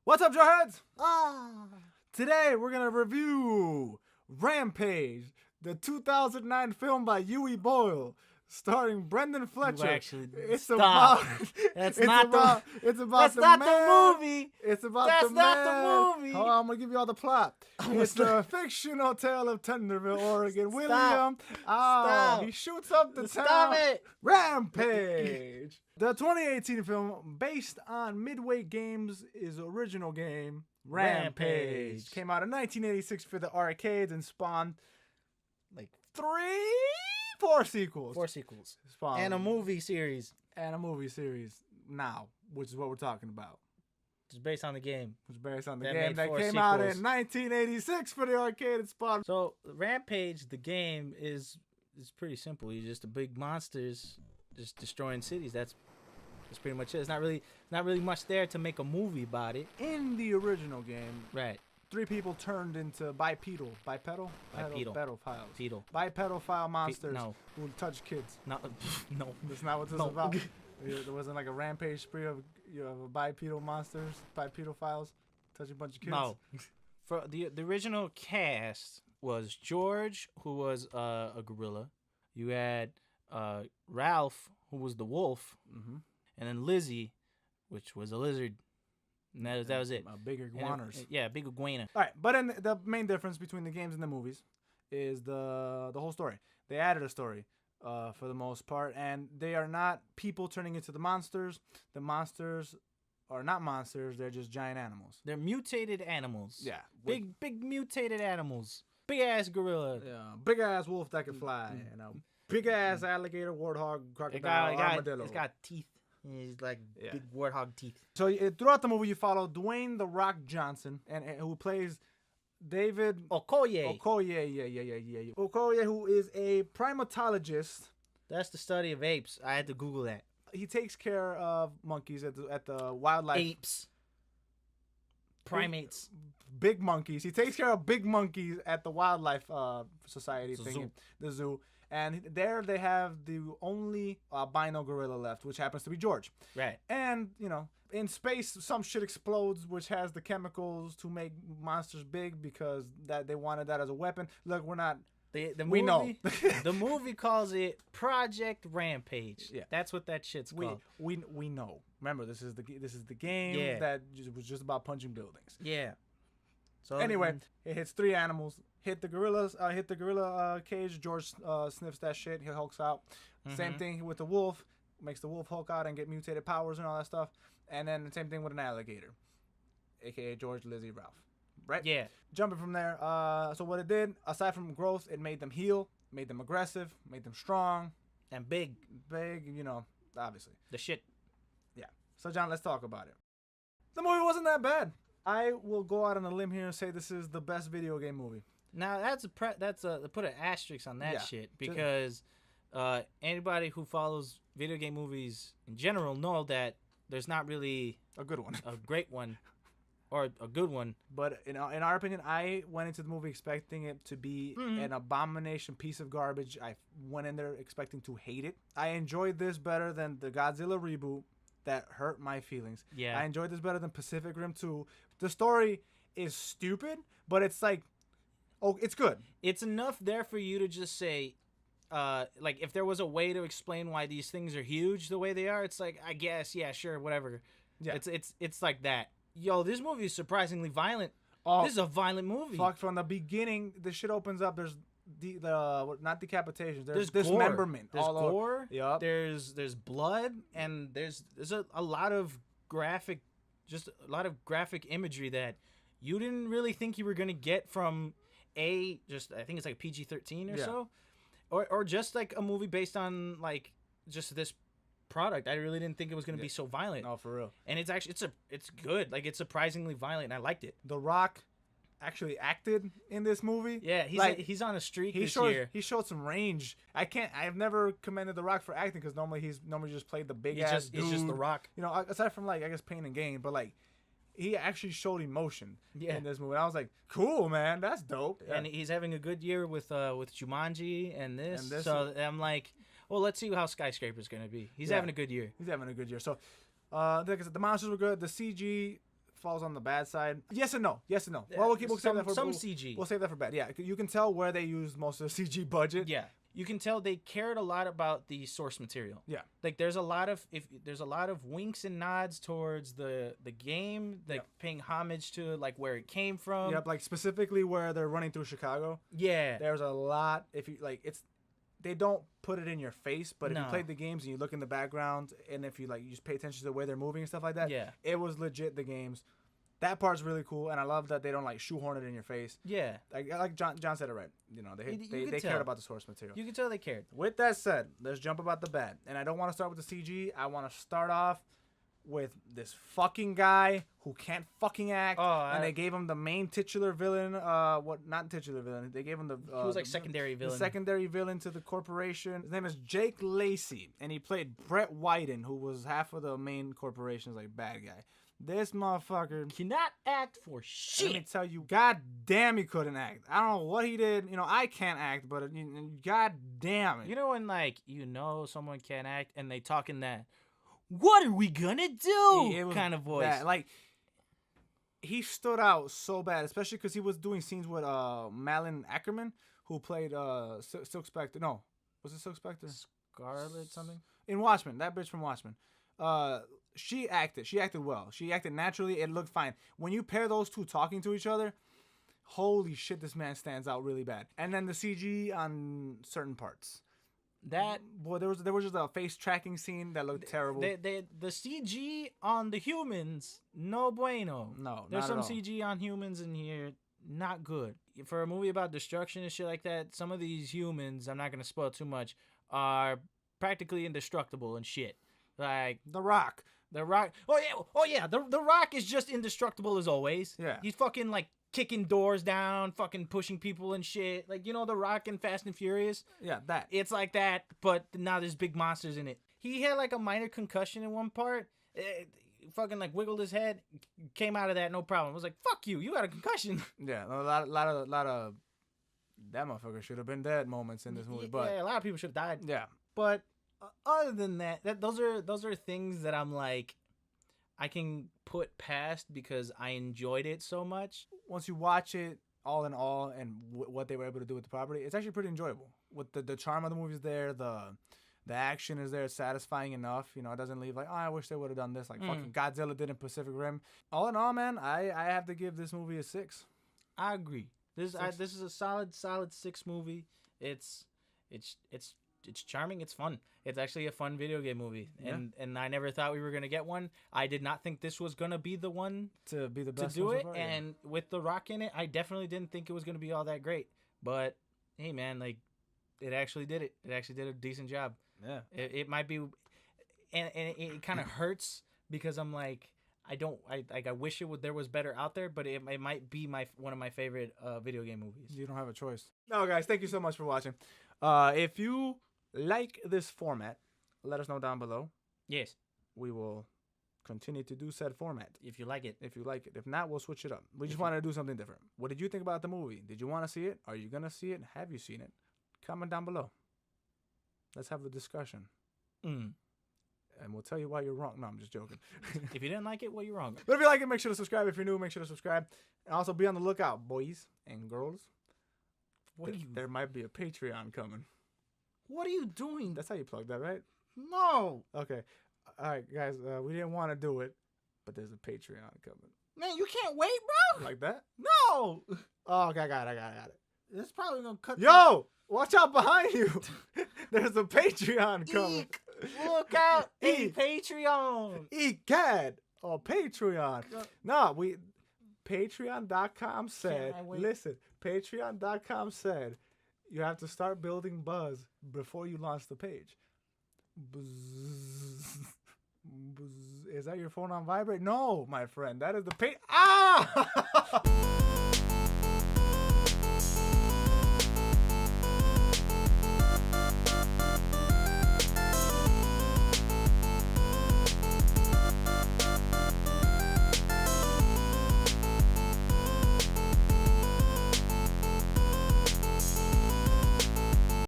What's up, Jarheads? Ah. Today we're gonna review Rampage, the 2009 film by Huey Boyle, starring Brendan Fletcher. Actually, it's stop. about. That's it's not about. the. It's about That's the not man. the movie. It's about That's the not man. the movie. Hold on, I'm gonna give you all the plot. It's a fictional tale of Tenderville, Oregon. William. Stop. He shoots up the Stop town. it. Rampage. The 2018 film, based on Midway Games' original game, Rampage. Came out in 1986 for the arcades and spawned like 4 sequels. 4 sequels. Spawned. And a movie series. And a movie series now, which is what we're talking about. It's based on the game. Which is based on the That game made that 4 came out in sequels. 1986 for the arcade and spawned. So Rampage, the game, is pretty simple. You're just a big monsters just destroying cities. That's pretty much it. It's not really much there to make a movie about it. In the original game, Right. 3 people turned into bipedal monsters No. who touch kids. No. No. That's not what this No. is about. There wasn't like a rampage spree of bipedal monsters, bipedophiles touching a bunch of kids. No. For the original cast was George, who was a gorilla. You had Ralph, who was the wolf, and then Lizzie, which was a lizard. And that was it. Big iguanas. Yeah, big iguana. All right, but then the main difference between the games and the movies is the whole story. They added a story for the most part, and they are not people turning into the monsters. The monsters are not monsters. They're just giant animals. They're mutated animals. Yeah. Big mutated animals. Big ass gorilla. Yeah, big ass wolf that can fly. You know, big ass alligator, warthog, crocodile, armadillo. It's got teeth. It's like big warthog teeth. So throughout the movie, you follow Dwayne "The Rock" Johnson, and who plays David Okoye. Okoye, who is a primatologist. That's the study of apes. I had to Google that. He takes care of monkeys at the wildlife. Apes. Primates. Big monkeys. He takes care of big monkeys at the wildlife society thing, the zoo. And there they have the only albino gorilla left, which happens to be George. Right. And, in space, some shit explodes, which has the chemicals to make monsters big because they wanted that as a weapon. Look, we're not... The we movie, know. The movie calls it Project Rampage. Yeah. That's what that shit's called. We know. Remember, this is the game that was just about punching buildings. Yeah. So anyway, it hits 3 animals. Hit the gorilla cage. George sniffs that shit. He hulks out. Same thing with the wolf. Makes the wolf hulk out and get mutated powers and all that stuff. And then the same thing with an alligator, aka George, Lizzie, Ralph. Right? Yeah. Jumping from there. So what it did, aside from growth, it made them heal, made them aggressive, made them strong. And big. Big, obviously. The shit. Yeah. So John, let's talk about it. The movie wasn't that bad. I will go out on a limb here and say this is the best video game movie. Now put an asterisk on that shit because anybody who follows video game movies in general know that there's not really a good one, a great one, or a good one. But in our opinion, I went into the movie expecting it to be an abomination piece of garbage. I went in there expecting to hate it. I enjoyed this better than the Godzilla reboot that hurt my feelings. Yeah, I enjoyed this better than Pacific Rim 2. The story is stupid, but it's like, it's good. It's enough there for you to just say, like, if there was a way to explain why these things are huge the way they are, it's like, I guess, yeah, sure, whatever. Yeah. It's like that. Yo, this movie is surprisingly violent. This is a violent movie. Fuck, from the beginning, the shit opens up. There's not decapitation. There's gore. dismemberment. There's gore. Yep. There's blood, and there's a lot of graphic imagery that you didn't really think you were gonna get from I think it's like PG-13 or so, or just like a movie based on like just this product. I really didn't think it was gonna be so violent. No, for real. And it's actually it's good. Like, it's surprisingly violent, and I liked it. The Rock actually acted in this movie. Yeah, he's on a streak this year. He showed some range. I've never commended The Rock for acting because normally he's just played the big ass dude. He's just The Rock. Aside from like, I guess, Pain and Gain, but like, he actually showed emotion in this movie. I was like, cool, man, that's dope. Yeah. And he's having a good year with Jumanji and this. So I'm like, well, let's see how Skyscraper's gonna be. He's having a good year. He's having a good year. So, like I said, the monsters were good. The CG falls on the bad side. Yes and no. Yes and no. Well, we'll save that for some CG. We'll save that for bad. Yeah, you can tell where they used most of the CG budget. Yeah, you can tell they cared a lot about the source material. Yeah, like there's a lot of winks and nods towards the game, like paying homage to like where it came from. Yep, like specifically where they're running through Chicago. Yeah, there's a lot. If you like, they don't put it in your face, but if you played the games and you look in the background, and if you just pay attention to the way they're moving and stuff like that, it was legit the games. That part's really cool, and I love that they don't like shoehorn it in your face. Yeah, like John said it right. They cared about the source material. You can tell they cared. With that said, let's jump about the bad, and I don't want to start with the CG. I want to start off with this fucking guy who can't fucking act, and they gave him the main titular villain. Not titular villain. They gave him the. He was like secondary villain. The secondary villain to the corporation. His name is Jake Lacey, and he played Brett Whiten, who was half of the main corporation's like bad guy. This motherfucker cannot act for shit. Let me tell you, god damn, he couldn't act. I don't know what he did. I can't act, but god damn it. You know when someone can't act and they talk in that, what are we gonna do? Kind of voice. Like, he stood out so bad, especially because he was doing scenes with Malin Ackerman, who played Silk Spectre. No, was it Silk Spectre? Scarlet something? In Watchmen, that bitch from Watchmen. She acted well. She acted naturally. It looked fine. When you pair those two talking to each other, holy shit, this man stands out really bad. And then the CG on certain parts. There was just a face tracking scene that looked terrible. The CG on the humans, no bueno. No, there's some not at all. CG on humans in here, not good. For a movie about destruction and shit like that, some of these humans, I'm not gonna spoil too much, are practically indestructible and shit. Like The Rock. Oh yeah. The Rock is just indestructible as always. Yeah. He's fucking like kicking doors down, fucking pushing people and shit. Like, The Rock in Fast and Furious. Yeah, that. It's like that, but now there's big monsters in it. He had like a minor concussion in one part. Fucking like wiggled his head, came out of that no problem. I was like, fuck you got a concussion. Yeah, a lot of that motherfucker should have been dead moments in this movie. But yeah, a lot of people should have died. Yeah. But other than that, those are things that I'm like, I can put past because I enjoyed it so much. Once you watch it all in all and what they were able to do with the property, it's actually pretty enjoyable. With the charm of the movie is there, the action is there, it's satisfying enough. It doesn't leave like, I wish they would have done this like fucking Godzilla did in Pacific Rim. All in all, man, I have to give this movie a 6. I agree. This is a solid 6 movie. It's charming. It's fun. It's actually a fun video game movie, and I never thought we were gonna get one. I did not think this was gonna be the one to be the best to do it. And with The Rock in it, I definitely didn't think it was gonna be all that great. But hey, man, like it actually did it. It actually did a decent job. Yeah. It might be, and it kind of hurts because I'm like, I wish there was better out there, but it might be one of my favorite video game movies. You don't have a choice. No, guys, thank you so much for watching. If you like this format, let us know down below. Yes. We will continue to do said format. If you like it. If not, we'll switch it up. We just wanted to do something different. What did you think about the movie? Did you want to see it? Are you going to see it? Have you seen it? Comment down below. Let's have a discussion. And we'll tell you why you're wrong. No, I'm just joking. If you didn't like it, well, you're wrong. But if you like it, make sure to subscribe. If you're new, make sure to subscribe. And also be on the lookout, boys and girls. There might be a Patreon coming. What are you doing? That's how you plug that, right? No. Okay. All right, guys. We didn't want to do it, but there's a Patreon coming. Man, you can't wait, bro. Like that? No. Oh, okay. I got it. It's probably going to cut. Yo, watch out behind you. There's a Patreon coming. Look out. Patreon. Egad. Or Patreon. No, Patreon.com said, listen, Patreon.com said, you have to start building buzz before you launch the page. Buzz. Buzz. Is that your phone on vibrate? No, my friend. That is the page. Ah!